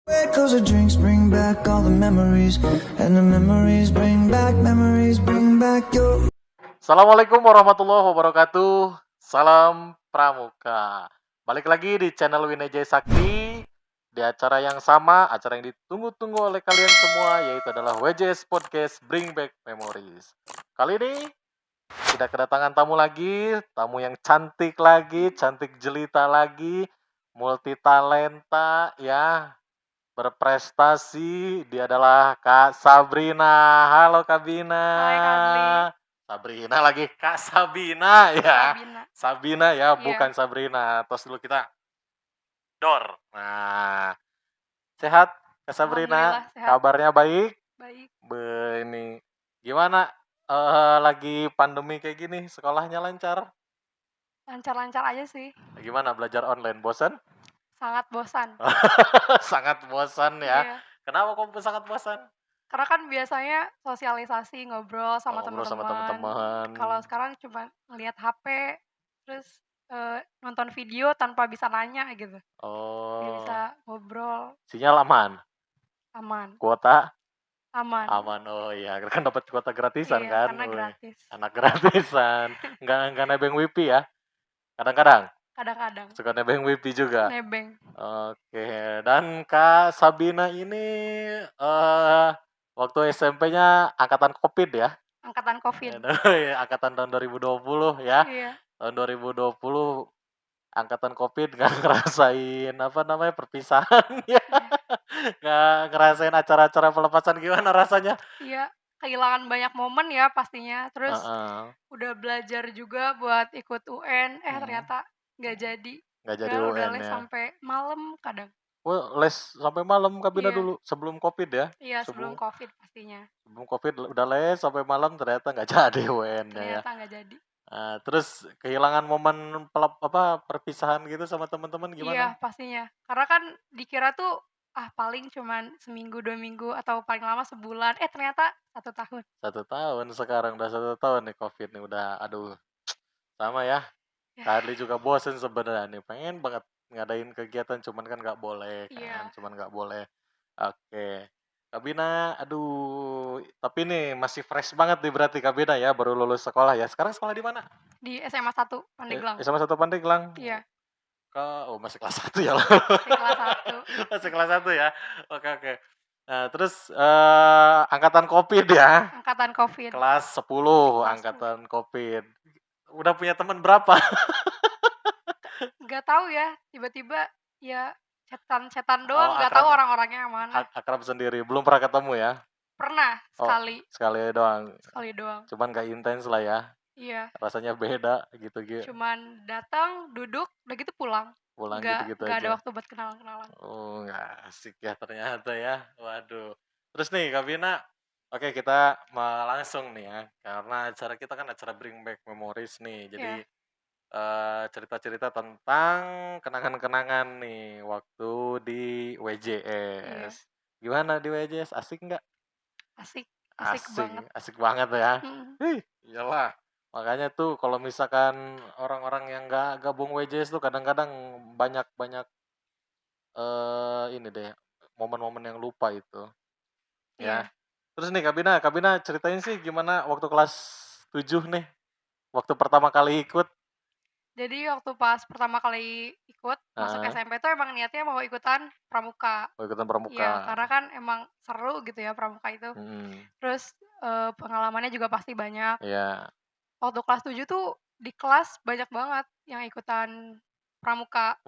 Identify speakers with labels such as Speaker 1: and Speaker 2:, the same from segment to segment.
Speaker 1: Cause the drinks bring back all the memories, and the memories bring back your.
Speaker 2: Assalamualaikum warahmatullahi wabarakatuh. Salam Pramuka. Balik lagi di channel Winejay Sakti di acara yang sama, acara yang ditunggu-tunggu oleh kalian semua, yaitu adalah WJS Podcast Bring Back Memories. Kali ini tidak kedatangan tamu lagi, tamu yang cantik lagi, cantik jelita lagi, multi talenta ya, berprestasi. Dia adalah Kak Sabrina. Halo Kak Bina.
Speaker 3: Hai Kak Adli.
Speaker 2: Sabrina lagi, Kak Sabina ya.
Speaker 3: Sabina.
Speaker 2: Sabina ya,
Speaker 3: Iya.
Speaker 2: bukan Sabrina. Terus dulu kita Dor. Nah, sehat Kak Sabrina?
Speaker 3: Alhamdulillah sehat.
Speaker 2: Kabarnya baik?
Speaker 3: Baik.
Speaker 2: Ini gimana lagi pandemi kayak gini, sekolahnya lancar?
Speaker 3: Lancar-lancar aja sih.
Speaker 2: Gimana belajar online? Bosan?
Speaker 3: Sangat bosan.
Speaker 2: Sangat bosan ya.
Speaker 3: Iya.
Speaker 2: Kenapa kok sangat bosan?
Speaker 3: Karena kan biasanya sosialisasi, ngobrol sama
Speaker 2: Ngobrol sama
Speaker 3: teman-teman.
Speaker 2: teman-teman.
Speaker 3: Kalau sekarang cuma ngeliat HP, terus nonton video tanpa bisa nanya gitu. Nggak
Speaker 2: Oh,
Speaker 3: bisa ngobrol,
Speaker 2: sinyal aman.
Speaker 3: aman.
Speaker 2: Kuota
Speaker 3: Aman.
Speaker 2: aman. Oh iya, kan dapat kuota gratisan
Speaker 3: Iya,
Speaker 2: kan.
Speaker 3: karena
Speaker 2: Wih,
Speaker 3: gratis.
Speaker 2: anak gratisan. Enggak nebeng wifi ya. Kadang-kadang
Speaker 3: Kadang-kadang
Speaker 2: suka nebeng wifi juga.
Speaker 3: nebeng.
Speaker 2: Oke, dan Kak Sabina ini waktu SMP-nya angkatan Covid ya.
Speaker 3: Angkatan COVID.
Speaker 2: Angkatan tahun 2020 ya.
Speaker 3: Iya.
Speaker 2: Tahun 2020 angkatan Covid nggak ngerasain apa namanya perpisahan ya. Nggak ngerasain acara-acara pelepasan, gimana rasanya?
Speaker 3: Iya, kehilangan banyak momen ya pastinya. Terus
Speaker 2: Heeh.
Speaker 3: udah belajar juga buat ikut UN,
Speaker 2: Hmm.
Speaker 3: ternyata nggak jadi.
Speaker 2: Nggak jadi
Speaker 3: Padahal udah
Speaker 2: UN
Speaker 3: les
Speaker 2: ya.
Speaker 3: sampai malam kadang.
Speaker 2: Oh, les sampai malam Kak Bina
Speaker 3: Iya.
Speaker 2: dulu sebelum Covid ya?
Speaker 3: Iya, sebelum COVID pastinya.
Speaker 2: Sebelum Covid udah les sampai malam, ternyata nggak jadi UN-nya ya.
Speaker 3: Ternyata nggak jadi.
Speaker 2: Terus kehilangan momen perpisahan gitu sama teman-teman
Speaker 3: Iya,
Speaker 2: gimana?
Speaker 3: pastinya. Karena kan dikira tuh paling cuman seminggu 2 minggu atau paling lama sebulan. Ternyata 1 tahun.
Speaker 2: 1 tahun sekarang, udah 1 tahun nih Covid nih, udah aduh sama ya.
Speaker 3: Ya.
Speaker 2: Kak Adli juga bosen sebenarnya nih, pengen banget ngadain kegiatan, cuman kan nggak boleh kan,
Speaker 3: Iya.
Speaker 2: cuman nggak boleh. Oke, Kak Bina, aduh, tapi nih masih fresh banget nih berarti Kak Bina ya, baru lulus sekolah ya. Sekarang sekolah di mana?
Speaker 3: Di SMA 1 Pandeglang.
Speaker 2: SMA 1 Pandeglang.
Speaker 3: Iya,
Speaker 2: Masih kelas 1 ya.
Speaker 3: di kelas 1.
Speaker 2: Masih kelas 1 ya. Oke. Nah, terus angkatan Covid ya.
Speaker 3: Angkatan COVID.
Speaker 2: Kelas 10,
Speaker 3: Kelas
Speaker 2: angkatan Covid. Udah punya teman berapa?
Speaker 3: Nggak tahu ya, tiba-tiba ya setan-setan
Speaker 2: Oh,
Speaker 3: doang, nggak tahu orang-orangnya yang mana.
Speaker 2: akrab sendiri, belum pernah ketemu ya?
Speaker 3: Pernah
Speaker 2: Oh,
Speaker 3: sekali
Speaker 2: sekali doang.
Speaker 3: doang.
Speaker 2: Cuman gak intens lah ya.
Speaker 3: Iya,
Speaker 2: Rasanya beda gitu.
Speaker 3: cuman datang, duduk, udah gitu pulang.
Speaker 2: Pulang
Speaker 3: Nggak
Speaker 2: gitu-gitu
Speaker 3: ada
Speaker 2: aja.
Speaker 3: waktu buat kenalan-kenalan.
Speaker 2: Oh, nggak asik ya ternyata ya. Waduh. Terus nih Kak Bina, oke kita langsung nih ya. Karena acara kita kan acara Bring Back Memories nih. Jadi
Speaker 3: Iya.
Speaker 2: cerita-cerita tentang kenangan-kenangan nih waktu di
Speaker 3: Iya.
Speaker 2: WJS. Gimana di WJS? Asik nggak?
Speaker 3: Asik banget.
Speaker 2: Asik banget ya.
Speaker 3: Mm.
Speaker 2: Iyalah. Makanya tuh kalau misalkan orang-orang yang nggak gabung WJS tuh kadang-kadang banyak ini deh, momen-momen yang lupa itu. Ya.
Speaker 3: Iya.
Speaker 2: Terus nih Kak Bina ceritain sih gimana waktu kelas 7 nih. Waktu pertama kali ikut.
Speaker 3: Jadi waktu pas pertama kali ikut masuk
Speaker 2: Heeh.
Speaker 3: SMP tuh emang niatnya mau ikutan pramuka.
Speaker 2: Mau ikutan
Speaker 3: Iya,
Speaker 2: pramuka.
Speaker 3: karena kan emang seru gitu ya pramuka itu. Terus pengalamannya juga pasti banyak.
Speaker 2: Iya.
Speaker 3: Waktu kelas 7 tuh di kelas banyak banget yang ikutan pramuka.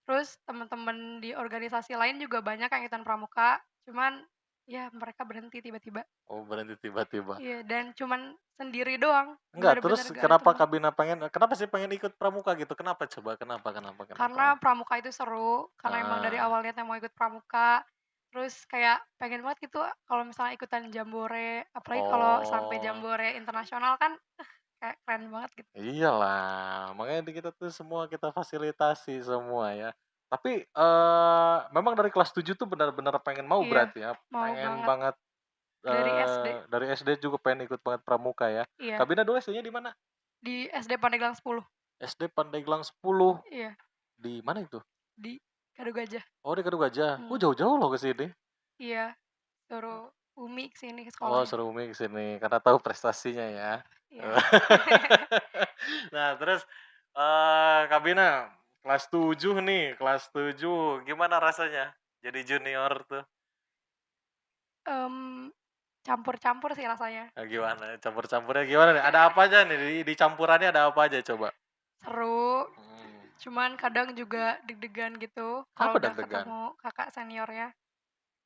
Speaker 3: Terus teman-teman di organisasi lain juga banyak yang ikutan pramuka. Cuman ya mereka berhenti tiba-tiba.
Speaker 2: Oh, berhenti tiba-tiba.
Speaker 3: Iya, dan cuman sendiri doang.
Speaker 2: Enggak,
Speaker 3: Bener-bener
Speaker 2: terus
Speaker 3: gak ada
Speaker 2: kenapa
Speaker 3: teman.
Speaker 2: Kak Bina kenapa sih pengen ikut pramuka gitu? Kenapa coba? Kenapa?
Speaker 3: Karena pramuka itu seru, karena emang dari awal niatnya mau ikut pramuka. Terus kayak pengen banget gitu kalau misalnya ikutan jambore, apalagi kalau sampai
Speaker 2: Oh,
Speaker 3: jambore internasional kan kayak keren banget gitu.
Speaker 2: iyalah. Makanya di kita tuh semua kita fasilitasi semua ya. Tapi memang dari kelas 7 tuh benar-benar pengen mau
Speaker 3: Iya,
Speaker 2: berarti ya.
Speaker 3: mau
Speaker 2: Pengen
Speaker 3: banget.
Speaker 2: banget
Speaker 3: Dari SD.
Speaker 2: dari SD juga pengen ikut banget pramuka ya.
Speaker 3: Iya,
Speaker 2: Kak Bina dulu SD-nya di mana?
Speaker 3: di SD Pandeglang 10.
Speaker 2: SD Pandeglang 10.
Speaker 3: Iya,
Speaker 2: Di mana itu?
Speaker 3: di Kadu Gajah.
Speaker 2: Oh, di Kadu Gajah.
Speaker 3: Hmm.
Speaker 2: Jauh-jauh loh ke sini.
Speaker 3: Iya, suruh Umi kesini ke
Speaker 2: Oh,
Speaker 3: sekolahnya.
Speaker 2: suruh Umi ke sini karena tahu prestasinya ya.
Speaker 3: Iya.
Speaker 2: Nah, terus Kak Bina kelas 7 nih, kelas 7 gimana rasanya jadi junior tuh?
Speaker 3: Campur-campur sih rasanya.
Speaker 2: Gimana? Campur-campurnya gimana nih? Ada apa aja nih di campurannya ada apa aja coba?
Speaker 3: Seru,
Speaker 2: Hmm.
Speaker 3: cuman kadang juga deg-degan gitu kalau
Speaker 2: Apa
Speaker 3: udah
Speaker 2: deg-degan?
Speaker 3: ketemu kakak seniornya.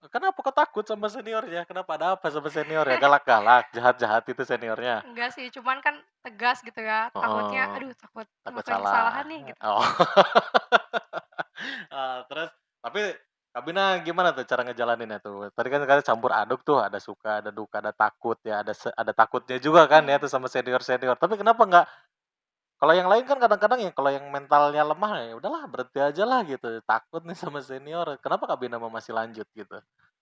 Speaker 2: Kenapa kok takut sama seniornya? Kenapa ada apa sama seniornya? Galak-galak, jahat-jahat itu seniornya.
Speaker 3: Enggak sih, cuman kan tegas gitu ya. Takutnya,
Speaker 2: Oh,
Speaker 3: aduh takut
Speaker 2: takut
Speaker 3: ngelakuin kesalahan
Speaker 2: salah.
Speaker 3: nih gitu.
Speaker 2: Oh. Terus tapi Kak Bina gimana tuh cara ngejalaninnya tuh? Tadi kan katanya campur aduk tuh, ada suka, ada duka, ada takut ya, ada takutnya juga kan ya
Speaker 3: Hmm,
Speaker 2: tuh sama senior-senior. Tapi kenapa nggak kalau yang lain kan kadang-kadang ya kalau yang mentalnya lemah ya udahlah berhenti aja lah gitu, takut nih sama senior. Kenapa Kak Bina mau masih lanjut gitu?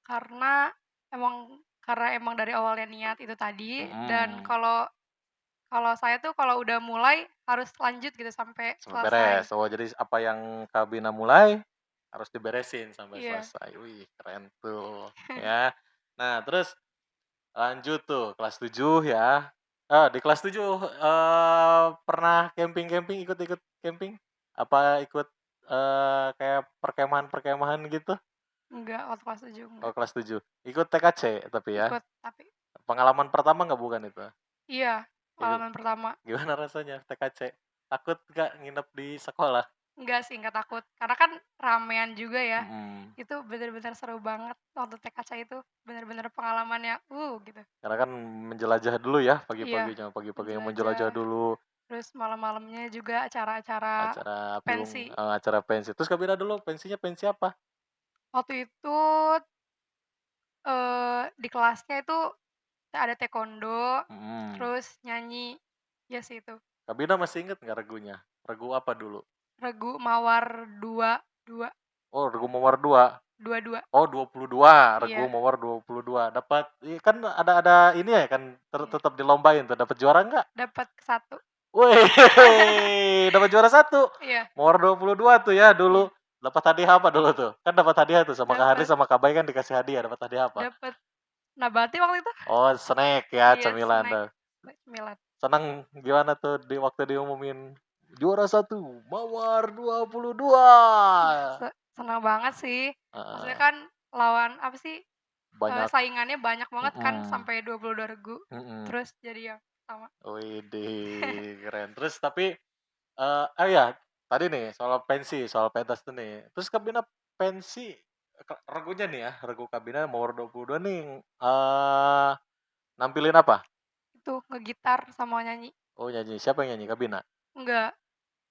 Speaker 3: karena emang dari awalnya niat itu tadi dan
Speaker 2: Mhm,
Speaker 3: kalau kalau saya tuh kalau udah mulai harus lanjut gitu sampai
Speaker 2: sampai beres.
Speaker 3: selesai.
Speaker 2: Oh jadi apa yang Kak Bina mulai harus diberesin sampai
Speaker 3: Iya.
Speaker 2: selesai. Wih, keren tuh ya. Nah, terus lanjut tuh kelas 7 ya. Di kelas 7 pernah camping-camping, ikut-ikut camping? Apa ikut, kayak perkemahan-perkemahan gitu?
Speaker 3: Enggak, waktu kelas 7
Speaker 2: Oh,
Speaker 3: enggak.
Speaker 2: kelas 7. Ikut TKC tapi ya?
Speaker 3: Ikut tapi
Speaker 2: Pengalaman pertama nggak bukan itu?
Speaker 3: iya,
Speaker 2: Itu
Speaker 3: pengalaman pertama.
Speaker 2: gimana rasanya TKC? Takut nggak nginep di sekolah?
Speaker 3: Enggak sih, enggak takut. Karena kan ramean juga ya.
Speaker 2: Mhm.
Speaker 3: Itu bener-bener seru banget waktu TKC itu. Bener-bener pengalamannya, gitu.
Speaker 2: Karena kan menjelajah dulu ya
Speaker 3: Iya,
Speaker 2: pagi-paginya
Speaker 3: menjelajah.
Speaker 2: menjelajah dulu
Speaker 3: Terus malam-malamnya juga acara-acara
Speaker 2: acara
Speaker 3: pensi.
Speaker 2: acara pensi. Terus Kak Bina dulu pensinya pensi apa?
Speaker 3: Waktu itu, di kelasnya itu ada taekwondo,
Speaker 2: Mhm.
Speaker 3: terus nyanyi. Ya sih itu.
Speaker 2: Kak Bina masih inget nggak regunya? Regu apa dulu?
Speaker 3: Regu Mawar dua dua
Speaker 2: Oh, Regu Mawar 2.
Speaker 3: dua dua.
Speaker 2: Oh, 22, Regu
Speaker 3: Iya,
Speaker 2: Mawar 22. Dapat kan ada ini ya kan
Speaker 3: iya.
Speaker 2: tetap dilombain tuh, dapat juara nggak?
Speaker 3: Dapat ke 1.
Speaker 2: Wih, dapat juara 1.
Speaker 3: Iya,
Speaker 2: Mawar 22 tuh ya
Speaker 3: iya.
Speaker 2: dulu. Dapat hadiah apa dulu tuh? Kan dapat hadiah tuh sama Kak Hardi
Speaker 3: Dapat
Speaker 2: sama Kak Bay kan dikasih hadiah, dapat hadiah apa?
Speaker 3: dapat nabati waktu itu.
Speaker 2: Oh, snack ya,
Speaker 3: Iya,
Speaker 2: cemilan
Speaker 3: snack
Speaker 2: tuh.
Speaker 3: cemilan.
Speaker 2: Senang gimana tuh di waktu diumumin juara 1 Mawar 22.
Speaker 3: Ih, senang banget sih. Maksudnya
Speaker 2: Heeh,
Speaker 3: kan lawan apa sih,
Speaker 2: banyak
Speaker 3: saingannya banyak banget kan
Speaker 2: mhm,
Speaker 3: sampai 22 regu,
Speaker 2: mhm.
Speaker 3: terus jadi yang pertama.
Speaker 2: Widih, keren. Terus tapi, ya tadi nih soal pensi, soal pentas tuh nih. Terus Kabina pensi, regunya nih ya, regu Kabina Mawar 22 nih, nampilin apa?
Speaker 3: Itu ngegitar sama nyanyi.
Speaker 2: Oh nyanyi, siapa yang nyanyi? Kabina?
Speaker 3: Enggak,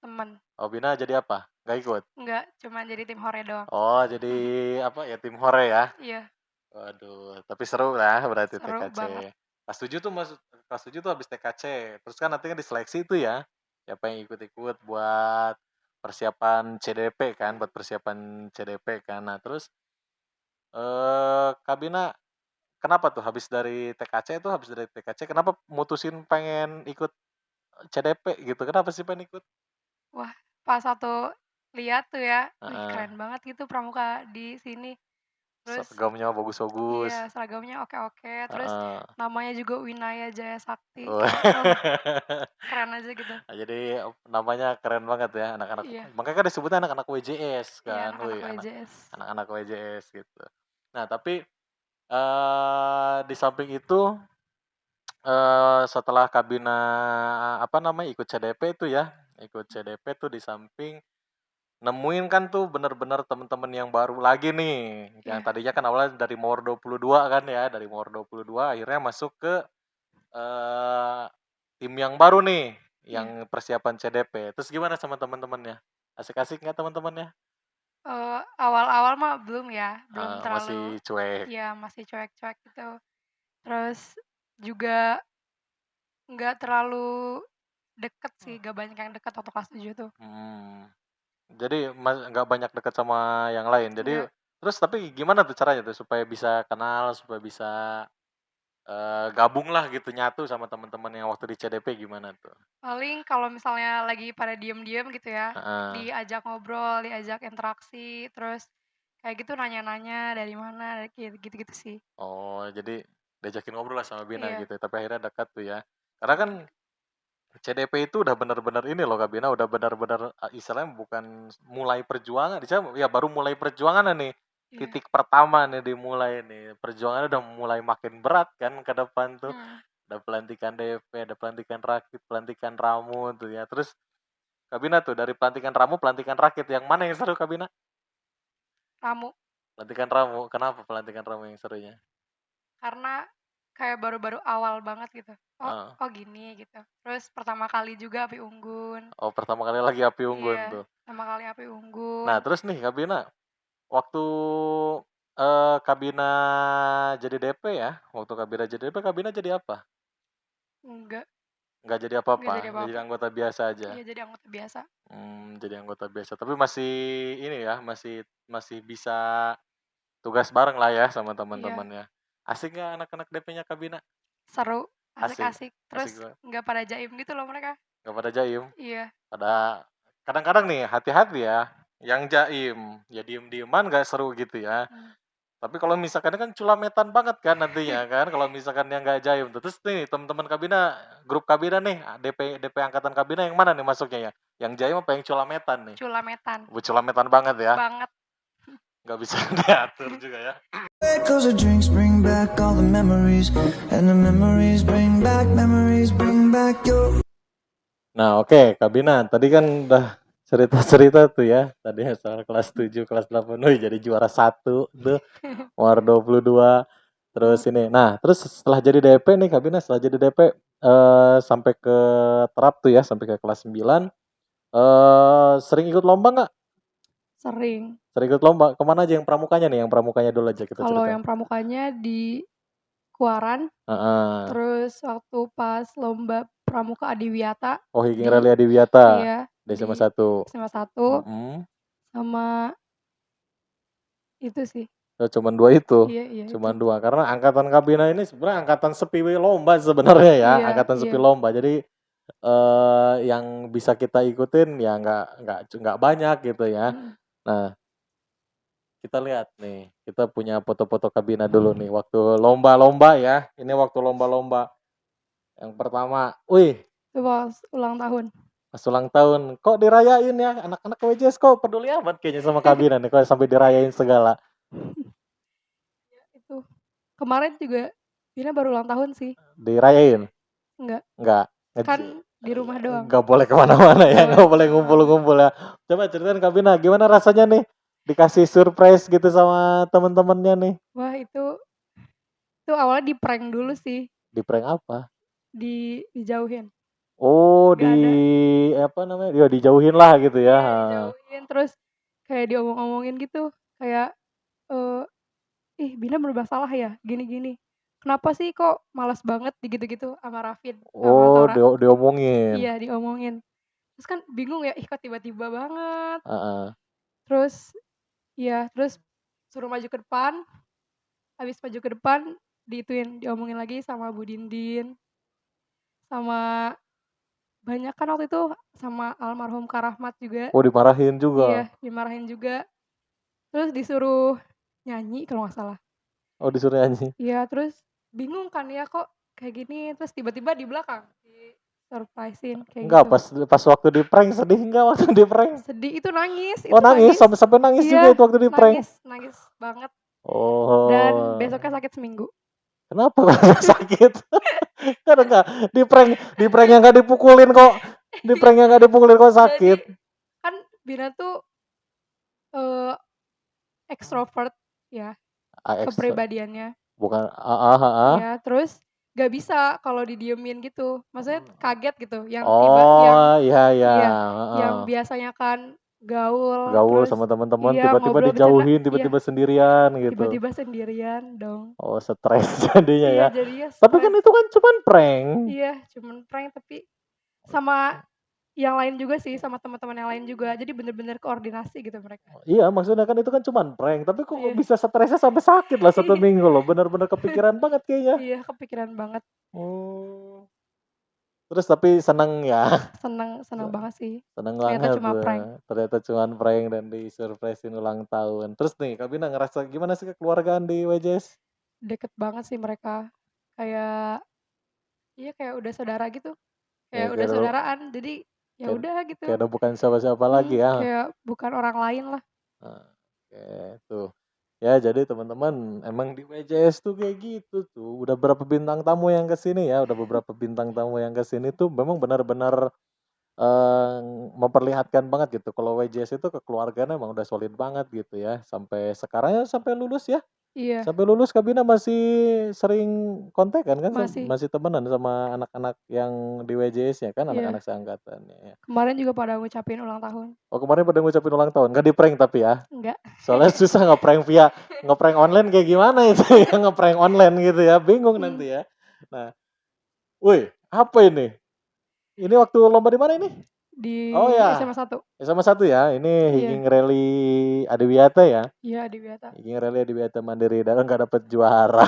Speaker 3: temen.
Speaker 2: Oh Bina jadi apa? Nggak ikut?
Speaker 3: Enggak, cuman jadi tim hore doang.
Speaker 2: Oh jadi apa ya, tim hore ya?
Speaker 3: Iya,
Speaker 2: Waduh, tapi seru lah berarti
Speaker 3: seru
Speaker 2: TKC.
Speaker 3: banget.
Speaker 2: Kelas 7 tuh kelas 7 tuh habis TKC. Terus kan nanti kan diseleksi itu ya. Siapa yang ikut-ikut buat persiapan CDP kan, buat persiapan CDP kan. Nah, terus Kabina kenapa tuh habis dari TKC kenapa mutusin pengen ikut CDP gitu? Kenapa sih pengen ikut?
Speaker 3: Wah, pas satu lihat tuh ya, wih
Speaker 2: Heeh.
Speaker 3: keren banget gitu pramuka di sini. Terus
Speaker 2: Seragamnya bagus-bagus.
Speaker 3: iya, seragamnya oke-oke, terus
Speaker 2: Heeh.
Speaker 3: namanya juga Winaya Jaya Sakti,
Speaker 2: Wah.
Speaker 3: kayak, keren aja gitu.
Speaker 2: Jadi namanya keren banget ya anak-anak
Speaker 3: Iya,
Speaker 2: makanya kan disebutnya anak-anak WJS
Speaker 3: iya
Speaker 2: kan,
Speaker 3: anak-anak
Speaker 2: wih
Speaker 3: WJS.
Speaker 2: anak-anak WJS gitu. Nah tapi, di samping itu, setelah Kabina, apa namanya, ikut CDP itu ya, ikut CDP tuh di samping nemuin kan tuh bener-bener temen-temen yang baru lagi nih, yang
Speaker 3: Iya,
Speaker 2: tadinya kan awalnya dari Mawar 22 kan ya, dari Mawar 22 akhirnya masuk ke Eee, tim yang baru nih,
Speaker 3: iya.
Speaker 2: yang persiapan CDP. Terus gimana sama teman-temannya? Asik-asik nggak teman-temannya?
Speaker 3: Awal-awal mah belum ya, belum
Speaker 2: Masih
Speaker 3: terlalu
Speaker 2: cuek?
Speaker 3: iya masih cuek-cuek gitu. Terus juga nggak terlalu deket sih, gak banyak yang deket waktu kelas 7 tuh.
Speaker 2: Mhm. Jadi nggak banyak dekat sama yang lain. Jadi
Speaker 3: Enggak,
Speaker 2: terus tapi gimana tuh caranya tuh supaya bisa kenal, supaya bisa, gabung lah gitu, nyatu sama teman-teman yang waktu di CDP gimana tuh?
Speaker 3: Paling kalau misalnya lagi pada diem-diem gitu ya,
Speaker 2: Heeh.
Speaker 3: diajak ngobrol, diajak interaksi, terus kayak gitu nanya-nanya dari mana, kayak gitu-gitu sih.
Speaker 2: Oh, jadi diajakin ngobrol lah sama Bina
Speaker 3: Iya,
Speaker 2: gitu ya, tapi akhirnya dekat tuh ya. Karena kan CDP itu udah bener-bener ini loh Kak Bina, udah bener-bener istilahnya bukan mulai perjuangan, ya baru mulai perjuangan nih.
Speaker 3: iya.
Speaker 2: Titik pertama nih dimulai nih. Perjuangannya udah mulai makin berat kan ke depan tuh.
Speaker 3: Hmm,
Speaker 2: Ada pelantikan DP, ada pelantikan rakit, pelantikan ramu tuh ya. Terus Kak Bina tuh dari pelantikan ramu, pelantikan rakit, yang mana yang seru Kak Bina?
Speaker 3: Ramu,
Speaker 2: Pelantikan ramu. Kenapa pelantikan ramu yang serunya?
Speaker 3: karena kayak baru-baru awal banget gitu. Oh,
Speaker 2: Heeh.
Speaker 3: oh gini gitu. Terus pertama kali juga api unggun.
Speaker 2: Oh, pertama kali lagi api unggun
Speaker 3: Iya,
Speaker 2: tuh.
Speaker 3: pertama kali api unggun.
Speaker 2: Nah, terus nih Kak Bina, waktu Kak Bina jadi DP ya, waktu Kak Bina jadi DP, Kak Bina jadi apa?
Speaker 3: Enggak,
Speaker 2: Nggak jadi
Speaker 3: enggak jadi
Speaker 2: apa-apa, jadi
Speaker 3: apa-apa.
Speaker 2: anggota biasa aja.
Speaker 3: Iya, jadi anggota biasa.
Speaker 2: Jadi anggota biasa. Tapi masih ini ya, masih masih bisa tugas bareng lah ya sama
Speaker 3: Iya,
Speaker 2: teman-temannya. Asik nggak anak-anak DP-nya Kak Bina?
Speaker 3: seru,
Speaker 2: Asik,
Speaker 3: asik-asik.
Speaker 2: asik
Speaker 3: Terus
Speaker 2: banget.
Speaker 3: nggak pada jaim gitu loh mereka.
Speaker 2: Nggak pada jaim.
Speaker 3: Iya.
Speaker 2: Pada kadang-kadang nih hati-hati ya. Yang jaim, ya diem-dieman nggak seru gitu ya.
Speaker 3: Hmm.
Speaker 2: Tapi kalau misalkan kan culametan banget kan nantinya kan, kalau misalkan yang nggak jaim tuh. Terus nih teman-teman Kabina, grup Kabina nih, DP angkatan Kabina yang mana nih masuknya ya? Yang jaim apa yang culametan nih?
Speaker 3: Culametan
Speaker 2: Culametan banget ya,
Speaker 3: banget.
Speaker 2: nggak bisa diatur juga ya.
Speaker 1: Cause the drinks bring back all the memories, and the memories bring back your.
Speaker 2: Nah oke, Kabina, tadi kan udah cerita-cerita tuh ya, tadi soal kelas 7, kelas 8, wih jadi juara 1 tuh, War 22, terus ini. Nah, terus setelah jadi DP nih Kabina, setelah jadi DP sampai ke terap tuh ya, sampai ke kelas 9, sering ikut lomba nggak?
Speaker 3: Sering.
Speaker 2: Sering ikut lomba. Kemana aja yang pramukanya nih? Yang pramukanya dulu aja kita
Speaker 3: Kalau
Speaker 2: cerita.
Speaker 3: yang pramukanya di Kuaran,
Speaker 2: Heeh.
Speaker 3: terus waktu pas lomba pramuka Adiwiyata
Speaker 2: Oh, Hiking
Speaker 3: di
Speaker 2: Rally Adiwiyata.
Speaker 3: iya,
Speaker 2: Di SMA
Speaker 3: di
Speaker 2: 1.
Speaker 3: SMA 1
Speaker 2: Mm-mm.
Speaker 3: sama itu sih.
Speaker 2: Oh, cuman 2 itu.
Speaker 3: Iya, iya itu.
Speaker 2: Cuman 2. Karena angkatan Kabina ini sebenarnya angkatan sepi lomba sebenarnya ya.
Speaker 3: Iya,
Speaker 2: Angkatan
Speaker 3: iya.
Speaker 2: sepi lomba. Jadi yang bisa kita ikutin ya nggak banyak gitu ya.
Speaker 3: Mm.
Speaker 2: Nah, kita lihat nih, kita punya foto-foto Kabina dulu nih waktu lomba-lomba ya. Ini waktu lomba-lomba. Yang pertama, wih,
Speaker 3: Itu pas ulang tahun.
Speaker 2: pas ulang tahun, kok dirayain ya? Anak-anak WJS kok peduli amat kayaknya sama Kabina nih, kok sampai dirayain segala.
Speaker 3: Itu kemarin juga Vina baru ulang tahun sih.
Speaker 2: Dirayain?
Speaker 3: Enggak,
Speaker 2: Enggak.
Speaker 3: kan di rumah doang.
Speaker 2: Enggak boleh kemana-mana ya,
Speaker 3: Nggak
Speaker 2: enggak
Speaker 3: boleh
Speaker 2: boleh ngumpul-ngumpul ya. Coba ceritain Kabina, gimana rasanya nih dikasih surprise gitu sama temen-temennya nih?
Speaker 3: Wah, itu awalnya di prank dulu sih,
Speaker 2: Di prank apa?
Speaker 3: dijauhin.
Speaker 2: Oh,
Speaker 3: Nggak ada.
Speaker 2: apa namanya? Ya dijauhin lah gitu ya.
Speaker 3: Iya, dijauhin terus kayak diomong-omongin gitu, kayak eh ih Bina berubah salah ya, gini-gini. Kenapa sih kok malas banget gitu-gitu sama Rafid sama
Speaker 2: Oh,
Speaker 3: Tora.
Speaker 2: diomongin.
Speaker 3: Iya, diomongin. Terus kan bingung ya, ih kok tiba-tiba banget.
Speaker 2: Heeh.
Speaker 3: Terus ya, terus suruh maju ke depan, habis maju ke depan diomongin lagi sama Bu Dindin, sama banyak kan waktu itu sama almarhum Kak Rahmat juga.
Speaker 2: Oh, dimarahin juga.
Speaker 3: Iya, dimarahin juga. Terus disuruh nyanyi kalau nggak salah.
Speaker 2: Oh, disuruh nyanyi.
Speaker 3: Iya, terus bingung kan ya kok kayak gini, terus tiba-tiba di belakang di-surprise-in kayak
Speaker 2: Enggak,
Speaker 3: gitu.
Speaker 2: pas waktu di prank sedih enggak waktu di prank?
Speaker 3: Sedih, itu nangis,
Speaker 2: Oh,
Speaker 3: itu
Speaker 2: nangis
Speaker 3: nangis.
Speaker 2: sampai nangis juga
Speaker 3: Iya,
Speaker 2: itu waktu di prank.
Speaker 3: nangis, nangis banget. Dan
Speaker 2: Oh.
Speaker 3: besoknya sakit seminggu.
Speaker 2: Kenapa sakit? Kan enggak di prank yang enggak dipukulin kok. Di prank yang enggak dipukulin kok sakit.
Speaker 3: Jadi kan Bina tuh ekstrovert ya kepribadiannya.
Speaker 2: Bukan
Speaker 3: Iya, terus gak bisa kalau didiemin gitu. Maksudnya kaget gitu. Yang
Speaker 2: Oh, iya iya,
Speaker 3: iya,
Speaker 2: heeh.
Speaker 3: yang biasanya kan gaul,
Speaker 2: Gaul
Speaker 3: terus
Speaker 2: sama teman-teman
Speaker 3: iya
Speaker 2: tiba-tiba
Speaker 3: ngobrol bercanda,
Speaker 2: dijauhin,
Speaker 3: iya
Speaker 2: tiba-tiba sendirian gitu.
Speaker 3: tiba-tiba sendirian dong.
Speaker 2: Oh, stres jadinya
Speaker 3: Iya,
Speaker 2: ya.
Speaker 3: jadinya
Speaker 2: Tapi kan
Speaker 3: stres.
Speaker 2: itu kan cuman prank.
Speaker 3: Iya, cuman prank tapi sama yang lain juga sih, sama teman-teman yang lain juga. Jadi bener-bener koordinasi gitu mereka.
Speaker 2: Iya, maksudnya kan itu kan cuman prank, tapi kok
Speaker 3: Iya.
Speaker 2: bisa stresnya sampai sakit lah 1
Speaker 3: Iya.
Speaker 2: minggu loh, bener-bener kepikiran banget kayaknya.
Speaker 3: Iya, kepikiran banget.
Speaker 2: Oh. Terus tapi seneng ya?
Speaker 3: Seneng seneng banget sih.
Speaker 2: Seneng
Speaker 3: Ternyata
Speaker 2: banget
Speaker 3: cuma prank.
Speaker 2: ternyata cuman prank dan disurprisein ulang tahun. Terus nih, Kak Bina ngerasa gimana sih kekeluargaan di WJS?
Speaker 3: Deket banget sih mereka. Kayak iya kayak udah saudara gitu.
Speaker 2: Ya
Speaker 3: Kayak udah
Speaker 2: kayak udah
Speaker 3: saudaraan. Jadi ya
Speaker 2: kayak
Speaker 3: udah gitu.
Speaker 2: kayak udah bukan siapa-siapa lagi ya.
Speaker 3: Kayak bukan orang lain lah.
Speaker 2: Nah, oke, tuh. Ya, jadi teman-teman, emang di WJS tuh kayak gitu tuh. Udah berapa bintang tamu yang ke sini ya, udah beberapa bintang tamu yang ke sini tuh memang benar-benar eh, memperlihatkan banget gitu. Kalau WJS itu kekeluargaan emang udah solid banget gitu ya. Sampai sekarang ya sampai lulus ya.
Speaker 3: Iya,
Speaker 2: Sampai lulus Kabina masih sering kontekan kan,
Speaker 3: masih.
Speaker 2: masih temenan sama anak-anak yang di WJS-nya kan,
Speaker 3: Iya.
Speaker 2: anak-anak seangkatannya ya.
Speaker 3: Kemarin juga pada ngucapin ulang tahun.
Speaker 2: Oh kemarin pada ngucapin ulang tahun, gak di prank tapi ya.
Speaker 3: Enggak.
Speaker 2: Soalnya susah ngeprank online kayak gimana itu ya, ngeprank online gitu ya, bingung
Speaker 3: Hmm,
Speaker 2: nanti ya. Nah, woi, apa ini? Ini waktu lomba di mana ini?
Speaker 3: Di
Speaker 2: Oh ya,
Speaker 3: SMA 1.
Speaker 2: sama satu ya. Ini
Speaker 3: Iya.
Speaker 2: Hiking Rally Adiwiyata ya.
Speaker 3: Iya, di Biata.
Speaker 2: Hiking Rally Adiwiyata Mandiri dan nggak dapet juara.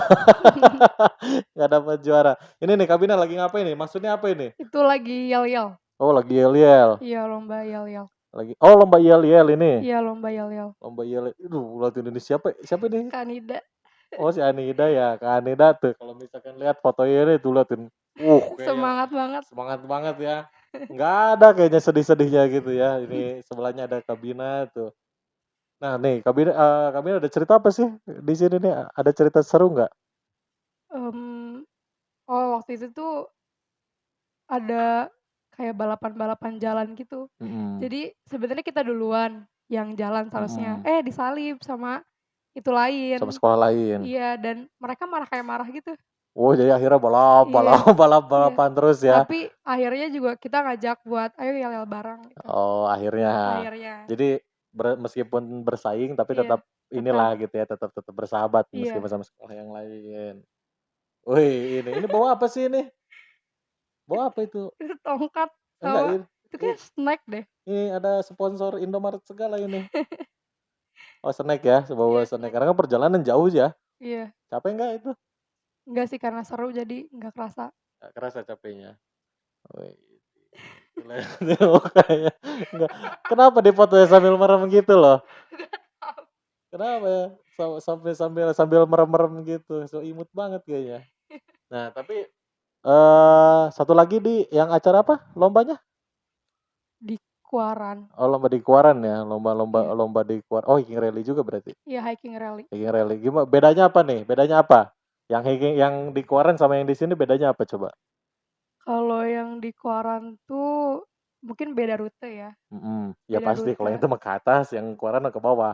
Speaker 2: Nggak dapet juara. Ini nih Kabina lagi ngapain nih? Maksudnya apa ini?
Speaker 3: Itu lagi yel-yel.
Speaker 2: Oh lagi yel-yel.
Speaker 3: Iya, lomba yel-yel.
Speaker 2: Lagi. Oh lomba yel-yel ini.
Speaker 3: Iya, lomba yel-yel.
Speaker 2: Lomba yel. Itu latih ini siapa? Siapa nih?
Speaker 3: Kanida.
Speaker 2: Oh si Anida ya, Kak Anida tuh kalau misalkan lihat fotonya ini tuh liatin, kayaknya
Speaker 3: Semangat banget.
Speaker 2: semangat banget ya. Nggak ada kayaknya sedih-sedihnya gitu ya. Ini sebelahnya ada Kabina tuh. Nah nih Kabina ada cerita apa sih di sini nih? Ada cerita seru nggak?
Speaker 3: Em, oh, waktu itu tuh ada kayak balapan-balapan jalan gitu.
Speaker 2: Mm-mm.
Speaker 3: Jadi sebenarnya kita duluan yang jalan seharusnya.
Speaker 2: Mm-mm.
Speaker 3: Disalip sama itu
Speaker 2: Sama
Speaker 3: lain.
Speaker 2: sekolah lain.
Speaker 3: Iya, dan mereka kayak marah gitu.
Speaker 2: Oh jadi akhirnya balap
Speaker 3: Iya,
Speaker 2: balap balap
Speaker 3: iya.
Speaker 2: balapan terus ya.
Speaker 3: Tapi akhirnya juga kita ngajak buat ayo yel-yel bareng gitu.
Speaker 2: Oh akhirnya.
Speaker 3: Akhirnya.
Speaker 2: Jadi meskipun bersaing tapi
Speaker 3: Iya,
Speaker 2: tetap inilah gitu ya, tetap bersahabat
Speaker 3: iya.
Speaker 2: meskipun sama sekolah yang lain. Wih, ini bawa apa sih ini? Bawa apa itu?
Speaker 3: Itu tongkat
Speaker 2: Enggak,
Speaker 3: sama itu
Speaker 2: ini,
Speaker 3: kayak snack deh.
Speaker 2: ini ada sponsor Indomaret segala ini. Oh, snack ya, bawa
Speaker 3: Iya,
Speaker 2: snack.
Speaker 3: snack.
Speaker 2: Karena kan perjalanan jauh ya.
Speaker 3: Iya.
Speaker 2: Capek enggak itu?
Speaker 3: Enggak sih karena seru jadi enggak kerasa.
Speaker 2: Enggak kerasa capeknya. Wih. Gila, kayak enggak. Kenapa dipoto sambil merem gitu loh? Kenapa ya? Sampai sambil merem-merem gitu. So imut banget kayaknya. Nah, tapi satu lagi di yang acara apa? Lombanya?
Speaker 3: Di Kuaran.
Speaker 2: Oh, lomba di Kuaran ya.
Speaker 3: Iya.
Speaker 2: Lomba di Kuaran. Oh, hiking rally juga berarti.
Speaker 3: Iya, hiking rally.
Speaker 2: Hiking rally. Gimana? Bedanya apa nih? Bedanya apa? Yang hiking yang di Kuaran sama yang di sini bedanya apa coba?
Speaker 3: Kalau yang di Kuaran tuh mungkin beda rute ya.
Speaker 2: Ya
Speaker 3: Beda
Speaker 2: pasti kalau
Speaker 3: rute.
Speaker 2: yang itu mah ke atas, yang Kuaran ke bawah.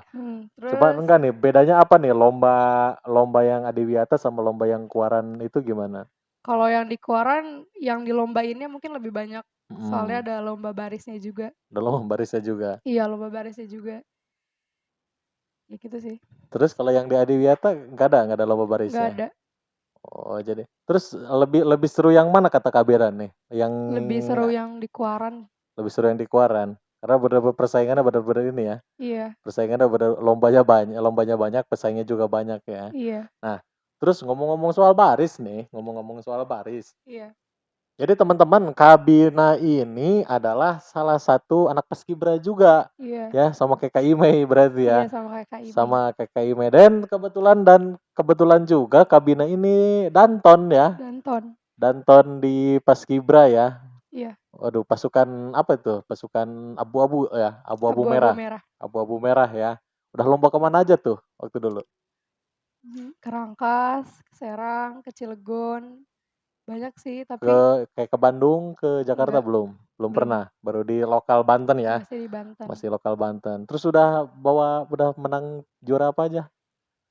Speaker 2: Coba
Speaker 3: Terus
Speaker 2: enggak nih, bedanya apa nih lomba yang Adiwiyata sama lomba yang Kuaran itu gimana?
Speaker 3: kalau yang di Kuaran yang dilombainnya mungkin lebih banyak. Soalnya
Speaker 2: Mm,
Speaker 3: ada lomba barisnya juga.
Speaker 2: Udah lomba barisnya juga.
Speaker 3: Iya, lomba barisnya juga. Ya gitu sih.
Speaker 2: Terus kalau yang di Adiwiyata nggak ada lomba
Speaker 3: Nggak
Speaker 2: barisnya.
Speaker 3: ada.
Speaker 2: Oh jadi, terus lebih seru yang mana kata Kabiran nih? Yang
Speaker 3: Lebih seru yang di Kuaran.
Speaker 2: lebih seru yang di Kuaran. Karena bener-bener persaingannya bener-bener ini ya.
Speaker 3: Iya,
Speaker 2: Persaingannya lombanya banyak, pesaingnya juga banyak ya.
Speaker 3: iya,
Speaker 2: Nah, terus ngomong-ngomong soal baris nih, ngomong-ngomong soal baris.
Speaker 3: iya,
Speaker 2: Jadi teman-teman, Kabina ini adalah salah satu anak paskibra juga.
Speaker 3: iya,
Speaker 2: Ya, sama kayak Kak Imei berarti
Speaker 3: iya
Speaker 2: ya.
Speaker 3: sama kayak Kak Imi.
Speaker 2: Sama kayak Kak Imei. Dan kebetulan juga Kabina ini Danton ya. Danton di paskibra ya.
Speaker 3: Iya,
Speaker 2: Waduh, pasukan apa itu? Pasukan abu-abu ya, abu-abu
Speaker 3: abu-abu
Speaker 2: merah.
Speaker 3: merah.
Speaker 2: Abu-abu merah ya. Udah lomba kemana aja tuh waktu dulu?
Speaker 3: Ke Rangkas, ke Serang, ke Cilegon. Banyak sih, tapi
Speaker 2: Kayak ke Bandung, ke Jakarta
Speaker 3: enggak,
Speaker 2: belum? Belum
Speaker 3: belum.
Speaker 2: pernah. Baru di lokal Banten ya.
Speaker 3: Masih di Banten.
Speaker 2: Masih lokal Banten. Terus udah menang juara apa aja?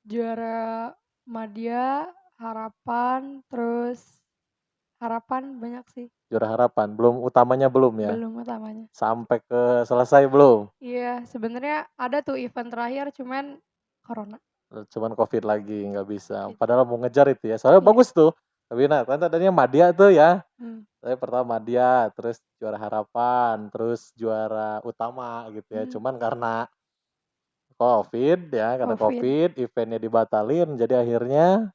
Speaker 3: Juara Madya, Harapan, terus Harapan banyak sih.
Speaker 2: Juara Harapan. Belum utamanya belum ya?
Speaker 3: Belum utamanya.
Speaker 2: Sampai ke selesai belum?
Speaker 3: Iya, sebenarnya ada tuh event terakhir, cuman corona.
Speaker 2: Cuman COVID lagi nggak bisa.
Speaker 3: Iya.
Speaker 2: Padahal mau ngejar itu ya. Soalnya
Speaker 3: Iya.
Speaker 2: bagus tuh. Kabina kan tadinya Madya tuh ya.
Speaker 3: Hmm.
Speaker 2: Saya pertama Madya, terus juara harapan, terus juara utama gitu ya. Cuman karena COVID ya, karena COVID eventnya dibatalin, jadi akhirnya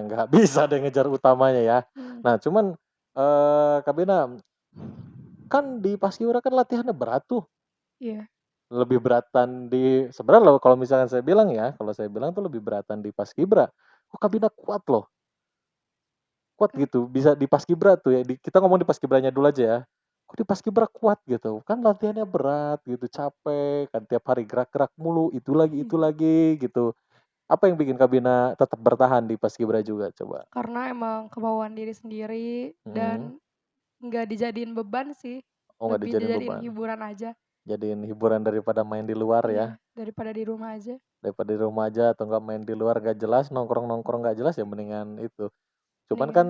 Speaker 2: nggak bisa deh ngejar utamanya ya. Nah cuman Kabina kan di Paskibraka kan latihannya berat tuh.
Speaker 3: Iya.
Speaker 2: Lebih beratan di sebenarnya kalau misalkan saya bilang ya, kalau saya bilang tuh lebih beratan di Paskibra. Kok Kabina kuat loh. Kuat gitu, bisa di Paskibra tuh ya. Kita ngomong di Paskibranya dulu aja ya. Kok di Paskibra kuat gitu. Kan latihannya berat gitu, capek, kan tiap hari gerak-gerak mulu, itu lagi gitu. Apa yang bikin Kabina tetap bertahan di Paskibra juga coba?
Speaker 3: Karena emang kemauan diri sendiri dan nggak dijadiin beban sih.
Speaker 2: Oh, nggak
Speaker 3: Lebih
Speaker 2: dijadiin
Speaker 3: dijadiin
Speaker 2: beban.
Speaker 3: hiburan aja.
Speaker 2: Jadiin hiburan daripada main di luar ya.
Speaker 3: Daripada di rumah aja.
Speaker 2: Daripada di rumah aja atau nggak main di luar nggak jelas, nongkrong nggak jelas ya mendingan itu. Cuman kan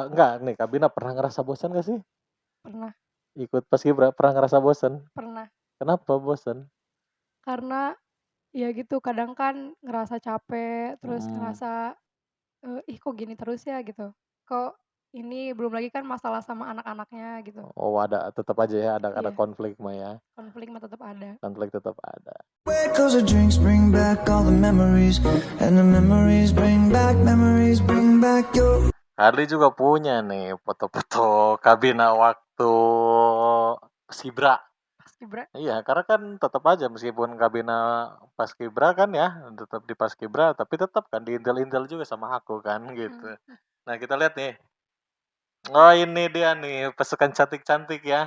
Speaker 2: enggak nih Kabina pernah ngerasa bosan gak sih?
Speaker 3: Pernah.
Speaker 2: Ikut Paskibra pernah ngerasa bosan?
Speaker 3: Pernah.
Speaker 2: Kenapa bosan?
Speaker 3: Karena ya gitu kadang kan ngerasa capek, terus ngerasa ih kok gini terus ya gitu. Kok ini belum lagi kan masalah sama anak-anaknya gitu.
Speaker 2: Oh ada tetap aja ya ada konflik mah ya.
Speaker 3: Konflik mah tetap ada.
Speaker 2: Konflik tetap ada.
Speaker 1: Cause the drinks bring back all the memories, and the memories bring back your.
Speaker 2: Harley juga punya nih foto-foto Kabina waktu Paskibra. Iya, karena kan tetap aja meskipun Kabina Paskibra kan ya, tetap di Paskibra, tapi tetap kan diintel-intel juga sama aku kan gitu. Nah kita lihat nih. Oh ini dia nih pasukan cantik-cantik ya.